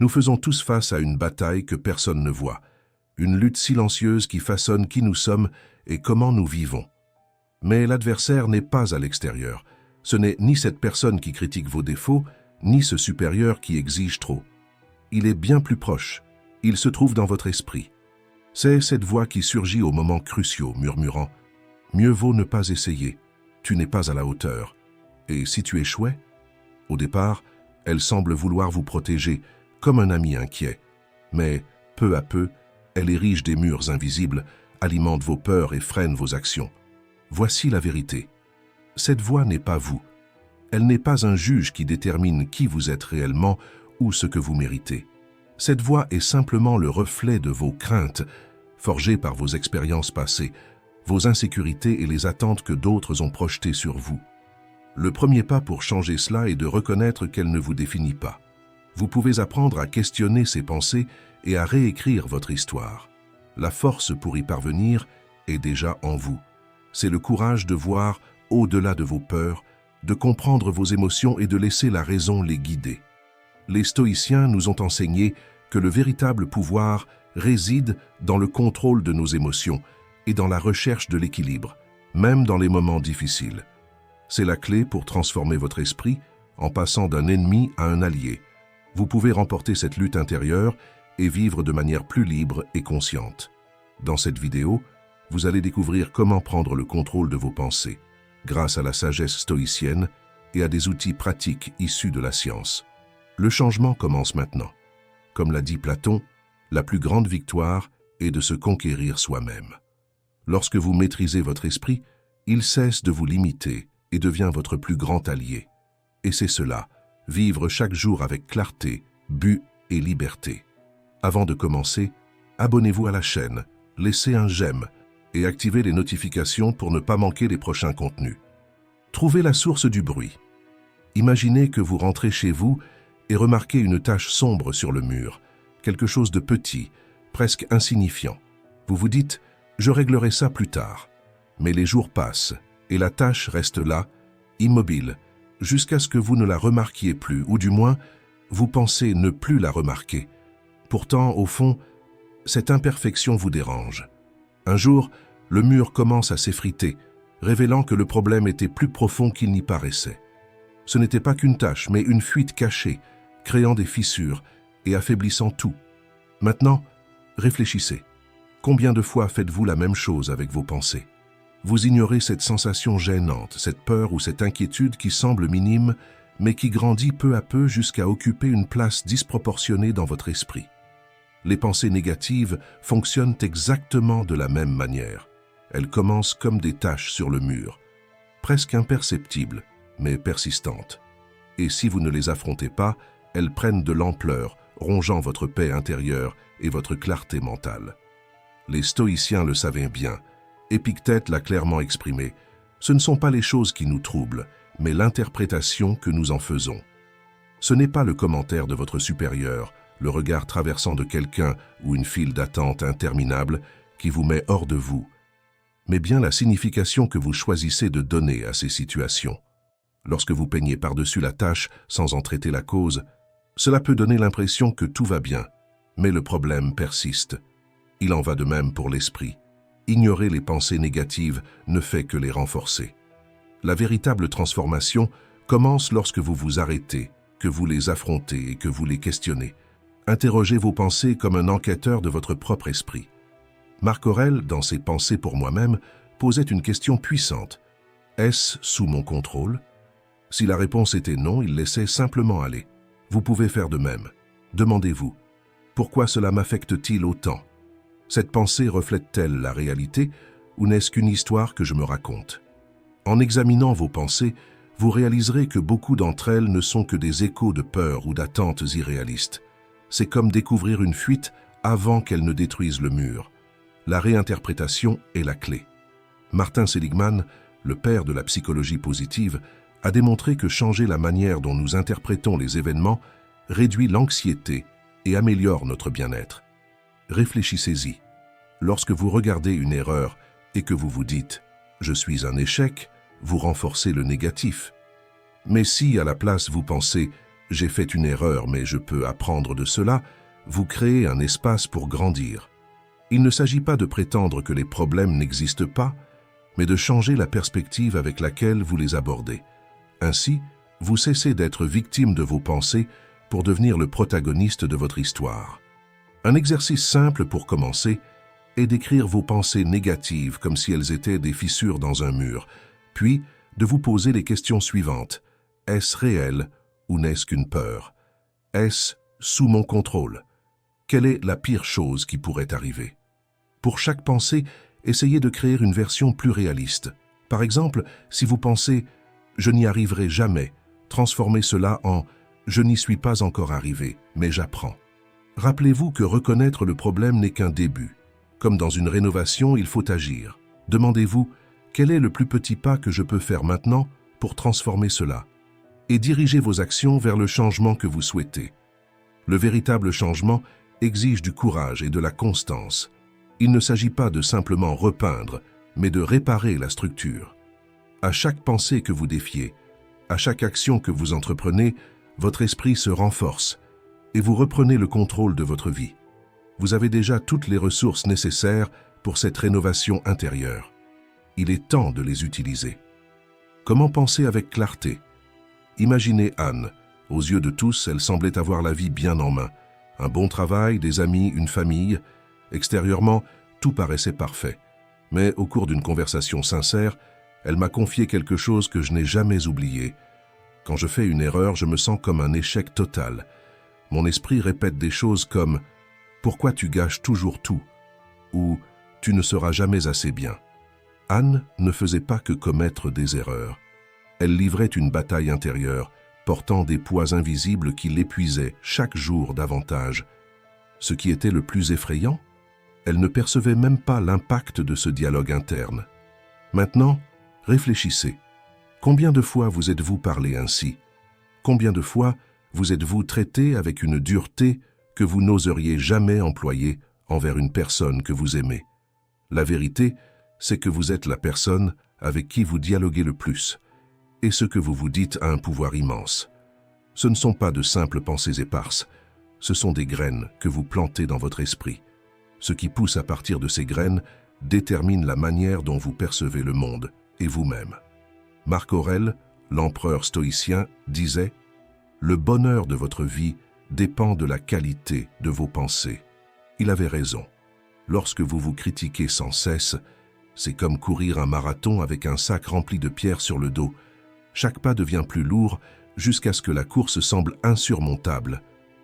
Nous faisons tous face à une bataille que personne ne voit, une lutte silencieuse qui façonne qui nous sommes et comment nous vivons. Mais l'adversaire n'est pas à l'extérieur. Ce n'est ni cette personne qui critique vos défauts, ni ce supérieur qui exige trop. Il est bien plus proche. Il se trouve dans votre esprit. C'est cette voix qui surgit aux moments cruciaux, murmurant « Mieux vaut ne pas essayer, tu n'es pas à la hauteur. » Et si tu échouais? Au départ, elle semble vouloir vous protéger, comme un ami inquiet. Mais, peu à peu, elle érige des murs invisibles, alimente vos peurs et freine vos actions. Voici la vérité. Cette voix n'est pas vous. Elle n'est pas un juge qui détermine qui vous êtes réellement ou ce que vous méritez. Cette voix est simplement le reflet de vos craintes, forgées par vos expériences passées, vos insécurités et les attentes que d'autres ont projetées sur vous. Le premier pas pour changer cela est de reconnaître qu'elle ne vous définit pas. Vous pouvez apprendre à questionner ces pensées et à réécrire votre histoire. La force pour y parvenir est déjà en vous. C'est le courage de voir au-delà de vos peurs, de comprendre vos émotions et de laisser la raison les guider. Les stoïciens nous ont enseigné que le véritable pouvoir réside dans le contrôle de nos émotions et dans la recherche de l'équilibre, même dans les moments difficiles. C'est la clé pour transformer votre esprit en passant d'un ennemi à un allié. Vous pouvez remporter cette lutte intérieure et vivre de manière plus libre et consciente. Dans cette vidéo, vous allez découvrir comment prendre le contrôle de vos pensées, grâce à la sagesse stoïcienne et à des outils pratiques issus de la science. Le changement commence maintenant. Comme l'a dit Platon, la plus grande victoire est de se conquérir soi-même. Lorsque vous maîtrisez votre esprit, il cesse de vous limiter et devient votre plus grand allié. Et c'est cela, vivre chaque jour avec clarté, but et liberté. Avant de commencer, abonnez-vous à la chaîne, laissez un j'aime et activez les notifications pour ne pas manquer les prochains contenus. Trouvez la source du bruit. Imaginez que vous rentrez chez vous et remarquez une tache sombre sur le mur, quelque chose de petit, presque insignifiant. Vous vous dites « je réglerai ça plus tard ». Mais les jours passent et la tache reste là, immobile, jusqu'à ce que vous ne la remarquiez plus, ou du moins, vous pensez ne plus la remarquer. Pourtant, au fond, cette imperfection vous dérange. Un jour, le mur commence à s'effriter, révélant que le problème était plus profond qu'il n'y paraissait. Ce n'était pas qu'une tache, mais une fuite cachée, créant des fissures et affaiblissant tout. Maintenant, réfléchissez. Combien de fois faites-vous la même chose avec vos pensées? Vous ignorez cette sensation gênante, cette peur ou cette inquiétude qui semble minime, mais qui grandit peu à peu jusqu'à occuper une place disproportionnée dans votre esprit. Les pensées négatives fonctionnent exactement de la même manière. Elles commencent comme des taches sur le mur, presque imperceptibles, mais persistantes. Et si vous ne les affrontez pas, elles prennent de l'ampleur, rongeant votre paix intérieure et votre clarté mentale. Les stoïciens le savaient bien. Épictète l'a clairement exprimé. Ce ne sont pas les choses qui nous troublent, mais l'interprétation que nous en faisons. Ce n'est pas le commentaire de votre supérieur, le regard traversant de quelqu'un ou une file d'attente interminable qui vous met hors de vous, mais bien la signification que vous choisissez de donner à ces situations. Lorsque vous peignez par-dessus la tâche sans en traiter la cause, cela peut donner l'impression que tout va bien, mais le problème persiste. Il en va de même pour l'esprit. Ignorer les pensées négatives ne fait que les renforcer. La véritable transformation commence lorsque vous vous arrêtez, que vous les affrontez et que vous les questionnez. Interrogez vos pensées comme un enquêteur de votre propre esprit. Marc Aurèle, dans ses Pensées pour moi-même, posait une question puissante. Est-ce sous mon contrôle? Si la réponse était non, il laissait simplement aller. Vous pouvez faire de même. Demandez-vous, pourquoi cela m'affecte-t-il autant? Cette pensée reflète-t-elle la réalité ou n'est-ce qu'une histoire que je me raconte? En examinant vos pensées, vous réaliserez que beaucoup d'entre elles ne sont que des échos de peur ou d'attentes irréalistes. C'est comme découvrir une fuite avant qu'elle ne détruise le mur. La réinterprétation est la clé. Martin Seligman, le père de la psychologie positive, a démontré que changer la manière dont nous interprétons les événements réduit l'anxiété et améliore notre bien-être. Réfléchissez-y. Lorsque vous regardez une erreur et que vous vous dites « je suis un échec », vous renforcez le négatif. Mais si, à la place, vous pensez « j'ai fait une erreur mais je peux apprendre de cela », vous créez un espace pour grandir. Il ne s'agit pas de prétendre que les problèmes n'existent pas, mais de changer la perspective avec laquelle vous les abordez. Ainsi, vous cessez d'être victime de vos pensées pour devenir le protagoniste de votre histoire. Un exercice simple pour commencer est d'écrire vos pensées négatives comme si elles étaient des fissures dans un mur, puis de vous poser les questions suivantes. Est-ce réel ou n'est-ce qu'une peur? Est-ce sous mon contrôle? Quelle est la pire chose qui pourrait arriver? Pour chaque pensée, essayez de créer une version plus réaliste. Par exemple, si vous pensez « je n'y arriverai jamais », transformez cela en « je n'y suis pas encore arrivé, mais j'apprends ». Rappelez-vous que reconnaître le problème n'est qu'un début. Comme dans une rénovation, il faut agir. Demandez-vous « quel est le plus petit pas que je peux faire maintenant pour transformer cela ?» et dirigez vos actions vers le changement que vous souhaitez. Le véritable changement exige du courage et de la constance. Il ne s'agit pas de simplement repeindre, mais de réparer la structure. À chaque pensée que vous défiez, à chaque action que vous entreprenez, votre esprit se renforce et vous reprenez le contrôle de votre vie. Vous avez déjà toutes les ressources nécessaires pour cette rénovation intérieure. Il est temps de les utiliser. Comment penser avec clarté? Imaginez Anne. Aux yeux de tous, elle semblait avoir la vie bien en main. Un bon travail, des amis, une famille. Extérieurement, tout paraissait parfait. Mais au cours d'une conversation sincère, elle m'a confié quelque chose que je n'ai jamais oublié. Quand je fais une erreur, je me sens comme un échec total. Mon esprit répète des choses comme « Pourquoi tu gâches toujours tout ?» ou « Tu ne seras jamais assez bien ». Anne ne faisait pas que commettre des erreurs. Elle livrait une bataille intérieure, portant des poids invisibles qui l'épuisaient chaque jour davantage. Ce qui était le plus effrayant, elle ne percevait même pas l'impact de ce dialogue interne. Maintenant, réfléchissez. Combien de fois vous êtes-vous parlé ainsi? Combien de fois vous êtes-vous traité avec une dureté que vous n'oseriez jamais employer envers une personne que vous aimez? La vérité, c'est que vous êtes la personne avec qui vous dialoguez le plus. Et ce que vous vous dites a un pouvoir immense. Ce ne sont pas de simples pensées éparses, ce sont des graines que vous plantez dans votre esprit. Ce qui pousse à partir de ces graines détermine la manière dont vous percevez le monde et vous-même. Marc Aurèle, l'empereur stoïcien, disait « Le bonheur de votre vie dépend de la qualité de vos pensées ». Il avait raison. Lorsque vous vous critiquez sans cesse, c'est comme courir un marathon avec un sac rempli de pierres sur le dos. Chaque pas devient plus lourd jusqu'à ce que la course semble insurmontable.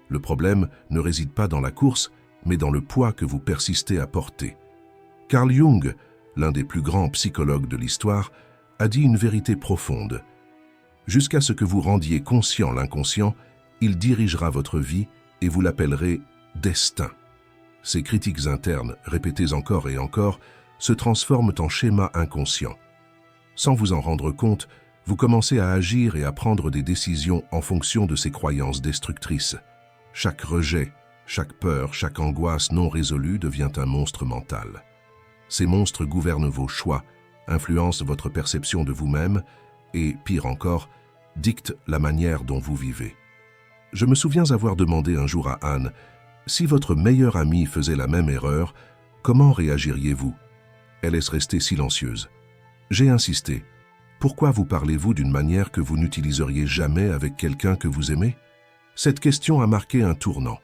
Le problème ne réside pas dans la course, mais dans le poids que vous persistez à porter. Carl Jung, l'un des plus grands psychologues de l'histoire, a dit une vérité profonde. Jusqu'à ce que vous rendiez conscient l'inconscient, il dirigera votre vie et vous l'appellerez « destin ». Ces critiques internes, répétées encore et encore, se transforment en schémas inconscients. Sans vous en rendre compte, vous commencez à agir et à prendre des décisions en fonction de ces croyances destructrices. Chaque rejet, chaque peur, chaque angoisse non résolue devient un monstre mental. Ces monstres gouvernent vos choix, influencent votre perception de vous-même et, pire encore, dictent la manière dont vous vivez. Je me souviens avoir demandé un jour à Anne « Si votre meilleure amie faisait la même erreur, comment réagiriez-vous » Elle est restée silencieuse. J'ai insisté. Pourquoi vous parlez-vous d'une manière que vous n'utiliseriez jamais avec quelqu'un que vous aimez? Cette question a marqué un tournant.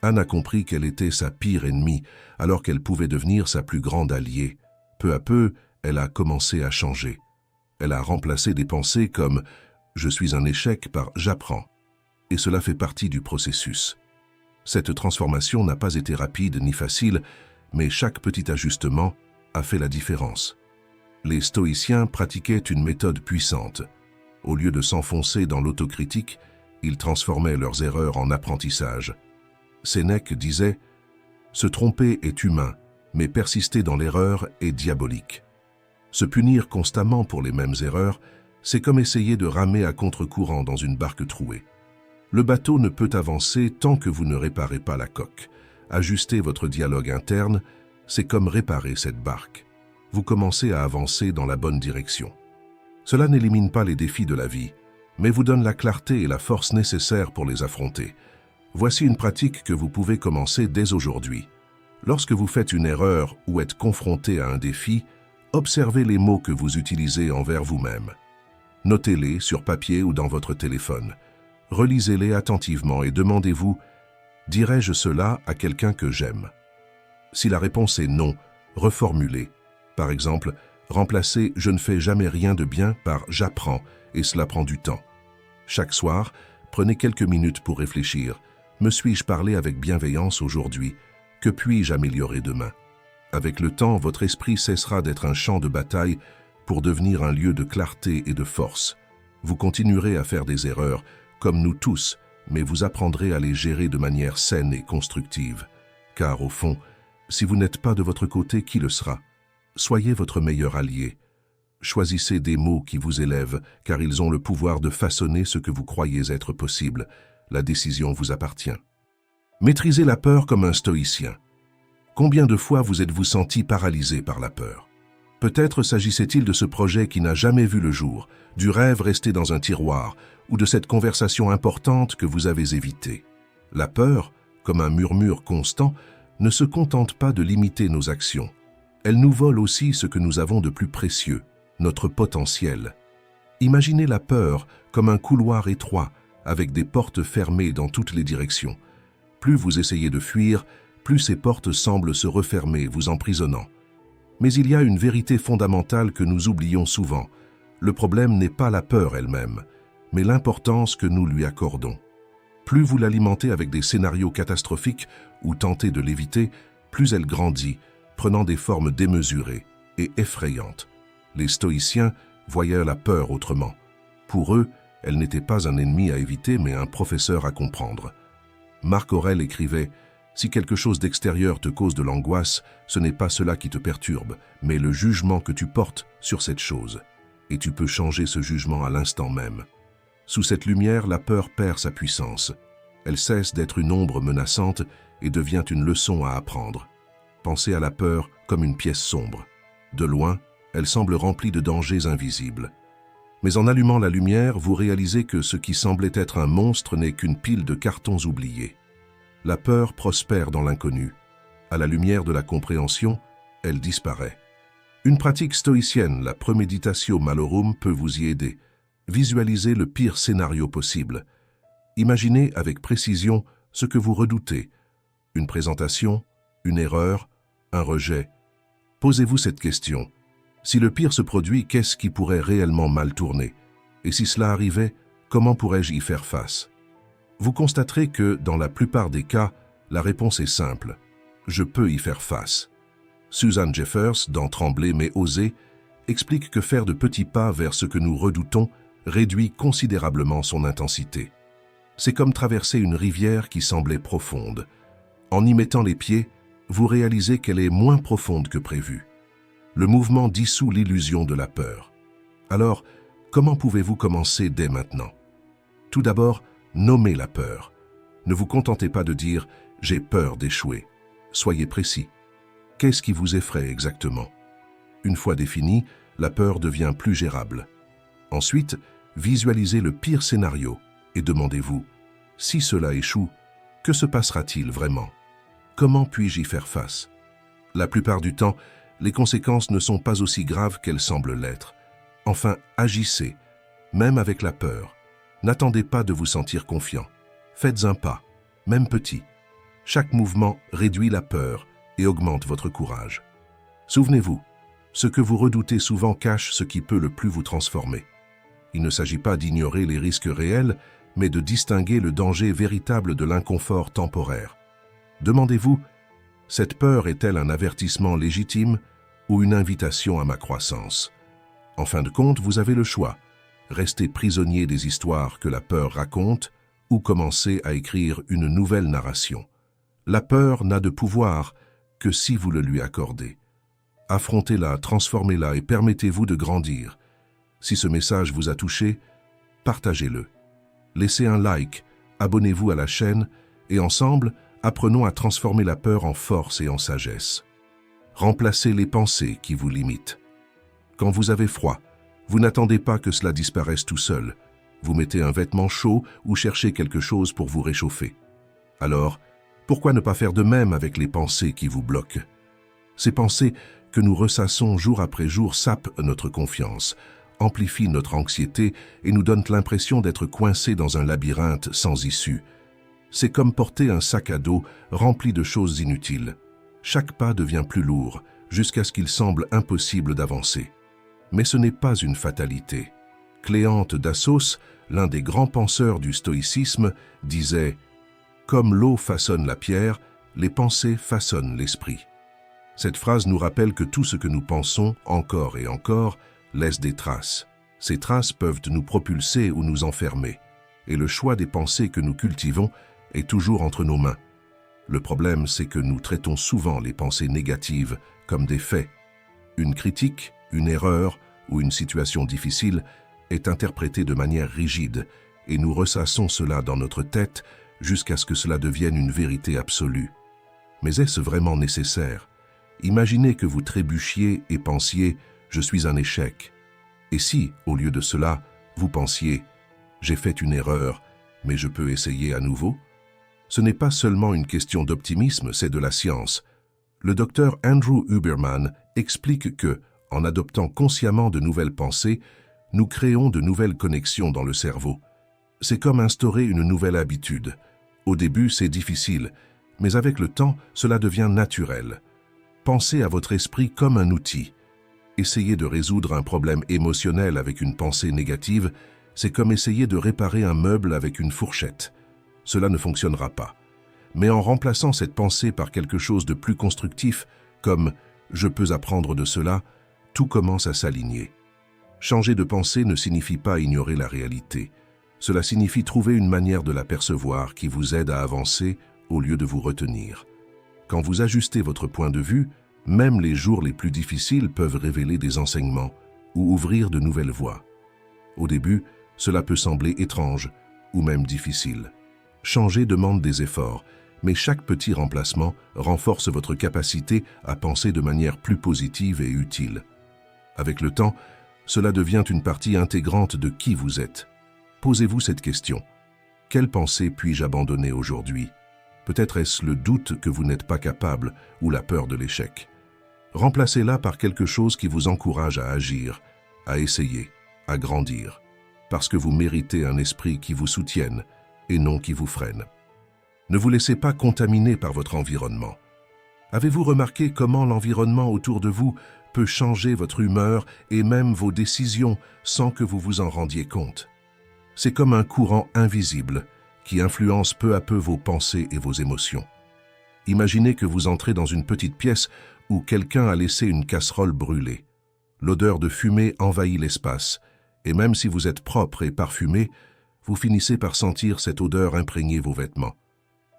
Anne a compris qu'elle était sa pire ennemie, alors qu'elle pouvait devenir sa plus grande alliée. Peu à peu, elle a commencé à changer. Elle a remplacé des pensées comme « je suis un échec » par « j'apprends ». Et cela fait partie du processus. Cette transformation n'a pas été rapide ni facile, mais chaque petit ajustement a fait la différence. Les stoïciens pratiquaient une méthode puissante. Au lieu de s'enfoncer dans l'autocritique, ils transformaient leurs erreurs en apprentissage. Sénèque disait « Se tromper est humain, mais persister dans l'erreur est diabolique. » Se punir constamment pour les mêmes erreurs, c'est comme essayer de ramer à contre-courant dans une barque trouée. Le bateau ne peut avancer tant que vous ne réparez pas la coque. Ajuster votre dialogue interne, c'est comme réparer cette barque. Vous commencez à avancer dans la bonne direction. Cela n'élimine pas les défis de la vie, mais vous donne la clarté et la force nécessaires pour les affronter. Voici une pratique que vous pouvez commencer dès aujourd'hui. Lorsque vous faites une erreur ou êtes confronté à un défi, observez les mots que vous utilisez envers vous-même. Notez-les sur papier ou dans votre téléphone. Relisez-les attentivement et demandez-vous « Dirais-je cela à quelqu'un que j'aime ?» Si la réponse est non, reformulez. Par exemple, remplacez « Je ne fais jamais rien de bien » par « J'apprends » et cela prend du temps. Chaque soir, prenez quelques minutes pour réfléchir. Me suis-je parlé avec bienveillance aujourd'hui? Que puis-je améliorer demain? Avec le temps, votre esprit cessera d'être un champ de bataille pour devenir un lieu de clarté et de force. Vous continuerez à faire des erreurs, comme nous tous, mais vous apprendrez à les gérer de manière saine et constructive. Car au fond, si vous n'êtes pas de votre côté, qui le sera? Soyez votre meilleur allié. Choisissez des mots qui vous élèvent, car ils ont le pouvoir de façonner ce que vous croyez être possible. La décision vous appartient. Maîtrisez la peur comme un stoïcien. Combien de fois vous êtes-vous senti paralysé par la peur? Peut-être s'agissait-il de ce projet qui n'a jamais vu le jour, du rêve resté dans un tiroir, ou de cette conversation importante que vous avez évitée. La peur, comme un murmure constant, ne se contente pas de limiter nos actions. Elle nous vole aussi ce que nous avons de plus précieux, notre potentiel. Imaginez la peur comme un couloir étroit, avec des portes fermées dans toutes les directions. Plus vous essayez de fuir, plus ces portes semblent se refermer, vous emprisonnant. Mais il y a une vérité fondamentale que nous oublions souvent. Le problème n'est pas la peur elle-même, mais l'importance que nous lui accordons. Plus vous l'alimentez avec des scénarios catastrophiques ou tentez de l'éviter, plus elle grandit, prenant des formes démesurées et effrayantes. Les stoïciens voyaient la peur autrement. Pour eux, elle n'était pas un ennemi à éviter, mais un professeur à comprendre. Marc Aurèle écrivait « Si quelque chose d'extérieur te cause de l'angoisse, ce n'est pas cela qui te perturbe, mais le jugement que tu portes sur cette chose. Et tu peux changer ce jugement à l'instant même. » Sous cette lumière, la peur perd sa puissance. Elle cesse d'être une ombre menaçante et devient une leçon à apprendre. Pensez à la peur comme une pièce sombre. De loin, elle semble remplie de dangers invisibles. Mais en allumant la lumière, vous réalisez que ce qui semblait être un monstre n'est qu'une pile de cartons oubliés. La peur prospère dans l'inconnu. À la lumière de la compréhension, elle disparaît. Une pratique stoïcienne, la premeditatio malorum, peut vous y aider. Visualisez le pire scénario possible. Imaginez avec précision ce que vous redoutez. Une présentation, une erreur, un rejet. Posez-vous cette question. Si le pire se produit, qu'est-ce qui pourrait réellement mal tourner? Et si cela arrivait, comment pourrais-je y faire face? Vous constaterez que, dans la plupart des cas, la réponse est simple. Je peux y faire face. Susan Jeffers, dans Trembler mais oser, explique que faire de petits pas vers ce que nous redoutons réduit considérablement son intensité. C'est comme traverser une rivière qui semblait profonde. En y mettant les pieds, vous réalisez qu'elle est moins profonde que prévu. Le mouvement dissout l'illusion de la peur. Alors, comment pouvez-vous commencer dès maintenant? Tout d'abord, nommez la peur. Ne vous contentez pas de dire « j'ai peur d'échouer ». Soyez précis. Qu'est-ce qui vous effraie exactement? Une fois définie, la peur devient plus gérable. Ensuite, visualisez le pire scénario et demandez-vous « si cela échoue, que se passera-t-il vraiment? Comment puis-je y faire face ?» La plupart du temps, les conséquences ne sont pas aussi graves qu'elles semblent l'être. Enfin, agissez, même avec la peur. N'attendez pas de vous sentir confiant. Faites un pas, même petit. Chaque mouvement réduit la peur et augmente votre courage. Souvenez-vous, ce que vous redoutez souvent cache ce qui peut le plus vous transformer. Il ne s'agit pas d'ignorer les risques réels, mais de distinguer le danger véritable de l'inconfort temporaire. Demandez-vous, cette peur est-elle un avertissement légitime ou une invitation à ma croissance? En fin de compte, vous avez le choix. Rester prisonnier des histoires que la peur raconte ou commencer à écrire une nouvelle narration. La peur n'a de pouvoir que si vous le lui accordez. Affrontez-la, transformez-la et permettez-vous de grandir. Si ce message vous a touché, partagez-le. Laissez un like, abonnez-vous à la chaîne et ensemble, apprenons à transformer la peur en force et en sagesse. Remplacez les pensées qui vous limitent. Quand vous avez froid, vous n'attendez pas que cela disparaisse tout seul. Vous mettez un vêtement chaud ou cherchez quelque chose pour vous réchauffer. Alors, pourquoi ne pas faire de même avec les pensées qui vous bloquent? Ces pensées que nous ressassons jour après jour sapent notre confiance, amplifient notre anxiété et nous donnent l'impression d'être coincés dans un labyrinthe sans issue. C'est comme porter un sac à dos rempli de choses inutiles. Chaque pas devient plus lourd, jusqu'à ce qu'il semble impossible d'avancer. Mais ce n'est pas une fatalité. Cléante d'Assos, l'un des grands penseurs du stoïcisme, disait « Comme l'eau façonne la pierre, les pensées façonnent l'esprit ». Cette phrase nous rappelle que tout ce que nous pensons, encore et encore, laisse des traces. Ces traces peuvent nous propulser ou nous enfermer. Et le choix des pensées que nous cultivons est toujours entre nos mains. Le problème, c'est que nous traitons souvent les pensées négatives comme des faits. Une critique, une erreur ou une situation difficile est interprétée de manière rigide et nous ressassons cela dans notre tête jusqu'à ce que cela devienne une vérité absolue. Mais est-ce vraiment nécessaire? Imaginez que vous trébuchiez et pensiez « je suis un échec ». Et si, au lieu de cela, vous pensiez « j'ai fait une erreur, mais je peux essayer à nouveau ». Ce n'est pas seulement une question d'optimisme, c'est de la science. Le docteur Andrew Huberman explique que, en adoptant consciemment de nouvelles pensées, nous créons de nouvelles connexions dans le cerveau. C'est comme instaurer une nouvelle habitude. Au début, c'est difficile, mais avec le temps, cela devient naturel. Pensez à votre esprit comme un outil. Essayer de résoudre un problème émotionnel avec une pensée négative, c'est comme essayer de réparer un meuble avec une fourchette. Cela ne fonctionnera pas. Mais en remplaçant cette pensée par quelque chose de plus constructif, comme « je peux apprendre de cela », tout commence à s'aligner. Changer de pensée ne signifie pas ignorer la réalité. Cela signifie trouver une manière de la percevoir qui vous aide à avancer au lieu de vous retenir. Quand vous ajustez votre point de vue, même les jours les plus difficiles peuvent révéler des enseignements ou ouvrir de nouvelles voies. Au début, cela peut sembler étrange ou même difficile. Changer demande des efforts, mais chaque petit remplacement renforce votre capacité à penser de manière plus positive et utile. Avec le temps, cela devient une partie intégrante de qui vous êtes. Posez-vous cette question. Quelle pensée puis-je abandonner aujourd'hui? Peut-être est-ce le doute que vous n'êtes pas capable ou la peur de l'échec. Remplacez-la par quelque chose qui vous encourage à agir, à essayer, à grandir, parce que vous méritez un esprit qui vous soutienne et non qui vous freine. Ne vous laissez pas contaminer par votre environnement. Avez-vous remarqué comment l'environnement autour de vous peut changer votre humeur et même vos décisions sans que vous vous en rendiez compte? C'est comme un courant invisible qui influence peu à peu vos pensées et vos émotions. Imaginez que vous entrez dans une petite pièce où quelqu'un a laissé une casserole brûlée. L'odeur de fumée envahit l'espace, et même si vous êtes propre et parfumé, vous finissez par sentir cette odeur imprégner vos vêtements.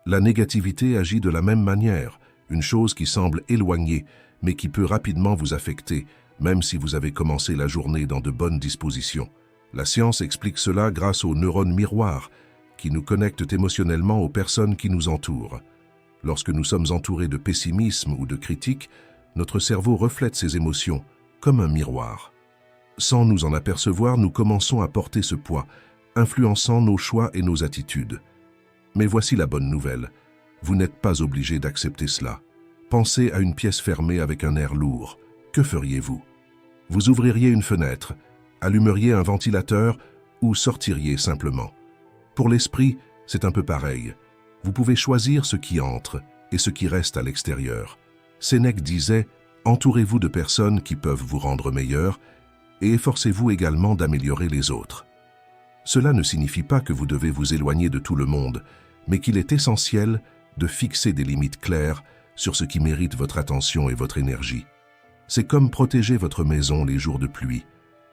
La négativité agit de la même manière, une chose qui semble éloignée, mais qui peut rapidement vous affecter, même si vous avez commencé la journée dans de bonnes dispositions. La science explique cela grâce aux neurones miroirs, qui nous connectent émotionnellement aux personnes qui nous entourent. Lorsque nous sommes entourés de pessimisme ou de critique, notre cerveau reflète ces émotions, comme un miroir. Sans nous en apercevoir, nous commençons à porter ce poids, influençant nos choix et nos attitudes. Mais voici la bonne nouvelle. Vous n'êtes pas obligé d'accepter cela. Pensez à une pièce fermée avec un air lourd. Que feriez-vous? Vous ouvririez une fenêtre, allumeriez un ventilateur ou sortiriez simplement. Pour l'esprit, c'est un peu pareil. Vous pouvez choisir ce qui entre et ce qui reste à l'extérieur. Sénèque disait « Entourez-vous de personnes qui peuvent vous rendre meilleur et efforcez-vous également d'améliorer les autres ». Cela ne signifie pas que vous devez vous éloigner de tout le monde, mais qu'il est essentiel de fixer des limites claires sur ce qui mérite votre attention et votre énergie. C'est comme protéger votre maison les jours de pluie.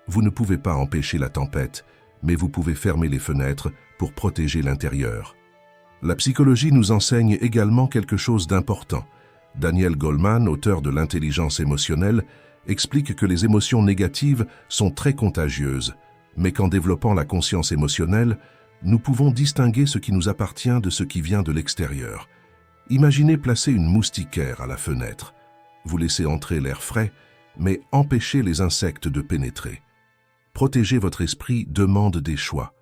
Vous ne pouvez pas empêcher la tempête, mais vous pouvez fermer les fenêtres pour protéger l'intérieur. La psychologie nous enseigne également quelque chose d'important. Daniel Goleman, auteur de l'intelligence émotionnelle, explique que les émotions négatives sont très contagieuses, mais qu'en développant la conscience émotionnelle, nous pouvons distinguer ce qui nous appartient de ce qui vient de l'extérieur. Imaginez placer une moustiquaire à la fenêtre. Vous laissez entrer l'air frais, mais empêchez les insectes de pénétrer. Protéger votre esprit demande des choix.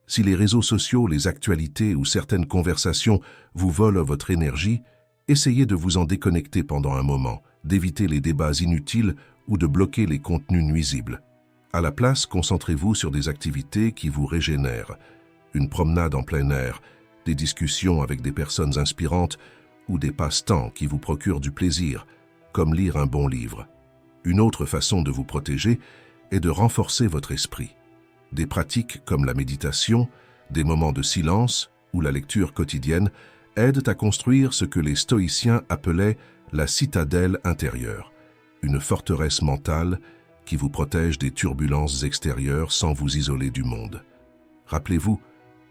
Si les réseaux sociaux, les actualités ou certaines conversations vous volent votre énergie, essayez de vous en déconnecter pendant un moment, d'éviter les débats inutiles ou de bloquer les contenus nuisibles. À la place, concentrez-vous sur des activités qui vous régénèrent. Une promenade en plein air, des discussions avec des personnes inspirantes ou des passe-temps qui vous procurent du plaisir, comme lire un bon livre. Une autre façon de vous protéger est de renforcer votre esprit. Des pratiques comme la méditation, des moments de silence ou la lecture quotidienne aident à construire ce que les stoïciens appelaient la citadelle intérieure, une forteresse mentale qui vous protège des turbulences extérieures sans vous isoler du monde. Rappelez-vous,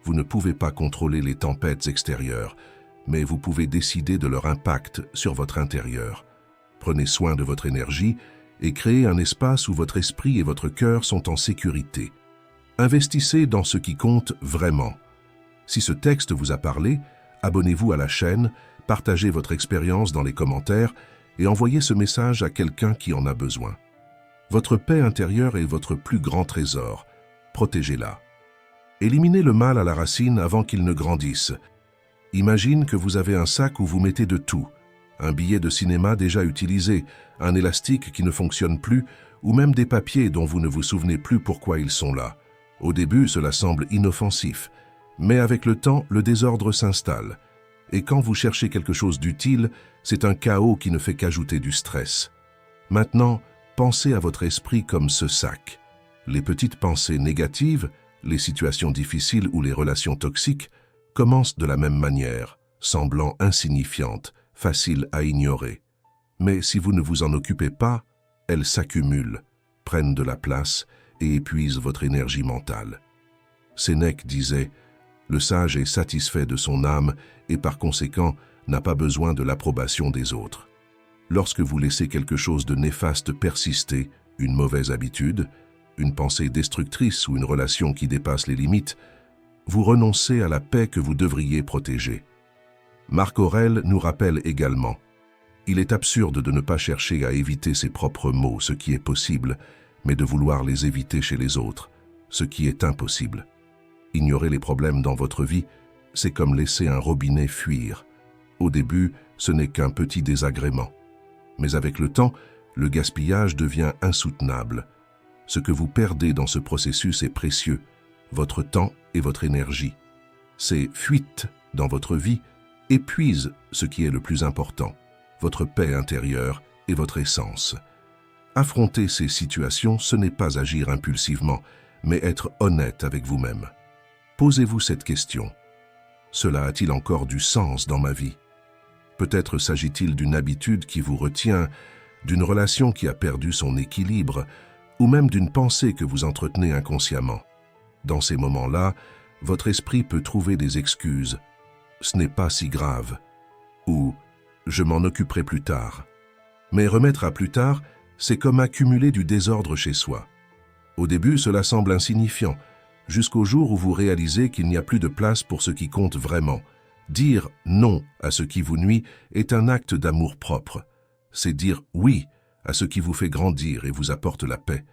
vous ne pouvez pas contrôler les tempêtes extérieures, mais vous pouvez décider de leur impact sur votre intérieur. Prenez soin de votre énergie et créez un espace où votre esprit et votre cœur sont en sécurité. Investissez dans ce qui compte vraiment. Si ce texte vous a parlé, abonnez-vous à la chaîne, partagez votre expérience dans les commentaires et envoyez ce message à quelqu'un qui en a besoin. Votre paix intérieure est votre plus grand trésor. Protégez-la. Éliminez le mal à la racine avant qu'il ne grandisse. Imagine que vous avez un sac où vous mettez de tout. Un billet de cinéma déjà utilisé, un élastique qui ne fonctionne plus, ou même des papiers dont vous ne vous souvenez plus pourquoi ils sont là. Au début, cela semble inoffensif, mais avec le temps, le désordre s'installe. Et quand vous cherchez quelque chose d'utile, c'est un chaos qui ne fait qu'ajouter du stress. Maintenant, pensez à votre esprit comme ce sac. Les petites pensées négatives, les situations difficiles ou les relations toxiques commencent de la même manière, semblant insignifiantes, faciles à ignorer. Mais si vous ne vous en occupez pas, elles s'accumulent, prennent de la place et épuisent votre énergie mentale. Sénèque disait « Le sage est satisfait de son âme et par conséquent n'a pas besoin de l'approbation des autres. » Lorsque vous laissez quelque chose de néfaste persister, une mauvaise habitude, une pensée destructrice ou une relation qui dépasse les limites, vous renoncez à la paix que vous devriez protéger. Marc Aurèle nous rappelle également « Il est absurde de ne pas chercher à éviter ses propres maux, ce qui est possible, mais de vouloir les éviter chez les autres, ce qui est impossible. Ignorer les problèmes dans votre vie, c'est comme laisser un robinet fuir. Au début, ce n'est qu'un petit désagrément. Mais avec le temps, le gaspillage devient insoutenable. Ce que vous perdez dans ce processus est précieux, votre temps et votre énergie. Ces fuites dans votre vie épuisent ce qui est le plus important, votre paix intérieure et votre essence. Affronter ces situations, ce n'est pas agir impulsivement, mais être honnête avec vous-même. Posez-vous cette question. Cela a-t-il encore du sens dans ma vie? Peut-être s'agit-il d'une habitude qui vous retient, d'une relation qui a perdu son équilibre, ou même d'une pensée que vous entretenez inconsciemment. Dans ces moments-là, votre esprit peut trouver des excuses. Ce n'est pas si grave. Ou je m'en occuperai plus tard. Mais remettre à plus tard, c'est comme accumuler du désordre chez soi. Au début, cela semble insignifiant, jusqu'au jour où vous réalisez qu'il n'y a plus de place pour ce qui compte vraiment. Dire non à ce qui vous nuit est un acte d'amour-propre. C'est dire oui à ce qui vous fait grandir et vous apporte la paix.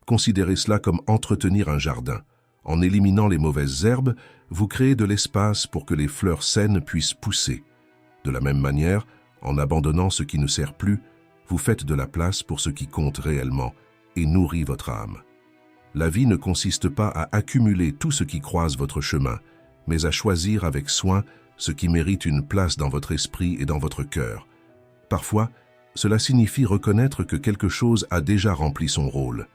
Considérez cela comme entretenir un jardin. En éliminant les mauvaises herbes, vous créez de l'espace pour que les fleurs saines puissent pousser. De la même manière, en abandonnant ce qui ne sert plus, vous faites de la place pour ce qui compte réellement et nourrit votre âme. La vie ne consiste pas à accumuler tout ce qui croise votre chemin, mais à choisir avec soin ce qui mérite une place dans votre esprit et dans votre cœur. Parfois, cela signifie reconnaître que quelque chose a déjà rempli son rôle.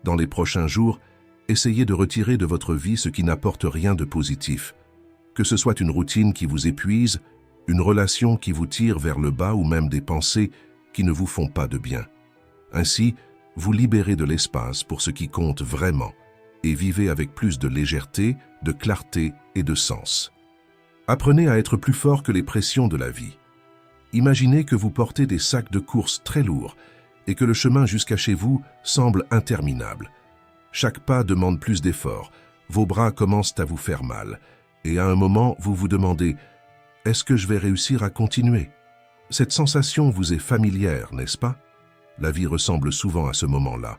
Dans les prochains jours, essayez de retirer de votre vie ce qui n'apporte rien de positif. Que ce soit une routine qui vous épuise, une relation qui vous tire vers le bas ou même des pensées qui ne vous font pas de bien. Ainsi, vous libérez de l'espace pour ce qui compte vraiment et vivez avec plus de légèreté, de clarté et de sens. Apprenez à être plus fort que les pressions de la vie. Imaginez que vous portez des sacs de course très lourds et que le chemin jusqu'à chez vous semble interminable. Chaque pas demande plus d'efforts, vos bras commencent à vous faire mal et à un moment vous vous demandez « Est-ce que je vais réussir à continuer ?» Cette sensation vous est familière, n'est-ce pas? La vie ressemble souvent à ce moment-là.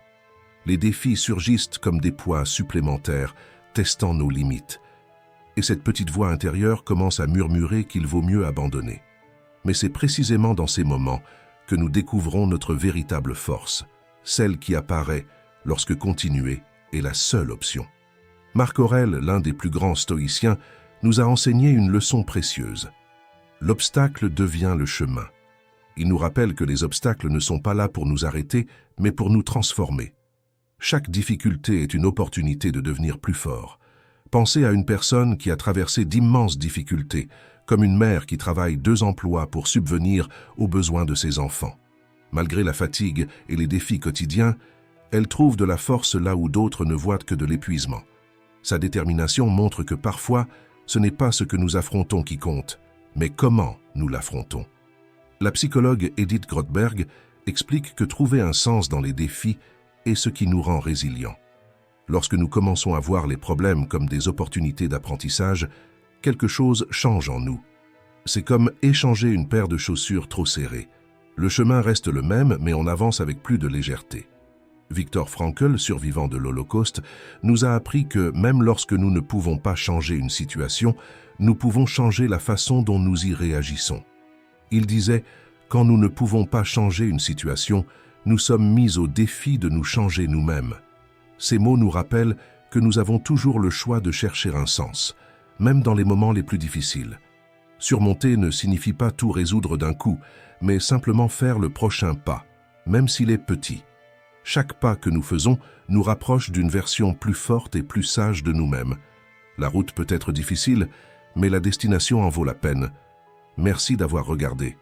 Les défis surgissent comme des poids supplémentaires, testant nos limites. Et cette petite voix intérieure commence à murmurer qu'il vaut mieux abandonner. Mais c'est précisément dans ces moments que nous découvrons notre véritable force, celle qui apparaît lorsque continuer est la seule option. Marc Aurèle, l'un des plus grands stoïciens, nous a enseigné une leçon précieuse. L'obstacle devient le chemin. Il nous rappelle que les obstacles ne sont pas là pour nous arrêter, mais pour nous transformer. Chaque difficulté est une opportunité de devenir plus fort. Pensez à une personne qui a traversé d'immenses difficultés, comme une mère qui travaille 2 emplois pour subvenir aux besoins de ses enfants. Malgré la fatigue et les défis quotidiens, elle trouve de la force là où d'autres ne voient que de l'épuisement. Sa détermination montre que parfois, ce n'est pas ce que nous affrontons qui compte, mais comment nous l'affrontons. La psychologue Edith Grothberg explique que trouver un sens dans les défis est ce qui nous rend résilients. Lorsque nous commençons à voir les problèmes comme des opportunités d'apprentissage, quelque chose change en nous. C'est comme échanger une paire de chaussures trop serrées. Le chemin reste le même, mais on avance avec plus de légèreté. Viktor Frankl, survivant de l'Holocauste, nous a appris que même lorsque nous ne pouvons pas changer une situation, nous pouvons changer la façon dont nous y réagissons. Il disait « Quand nous ne pouvons pas changer une situation, nous sommes mis au défi de nous changer nous-mêmes. » Ces mots nous rappellent que nous avons toujours le choix de chercher un sens, même dans les moments les plus difficiles. Surmonter ne signifie pas tout résoudre d'un coup, mais simplement faire le prochain pas, même s'il est petit. Chaque pas que nous faisons nous rapproche d'une version plus forte et plus sage de nous-mêmes. La route peut être difficile, mais la destination en vaut la peine. Merci d'avoir regardé.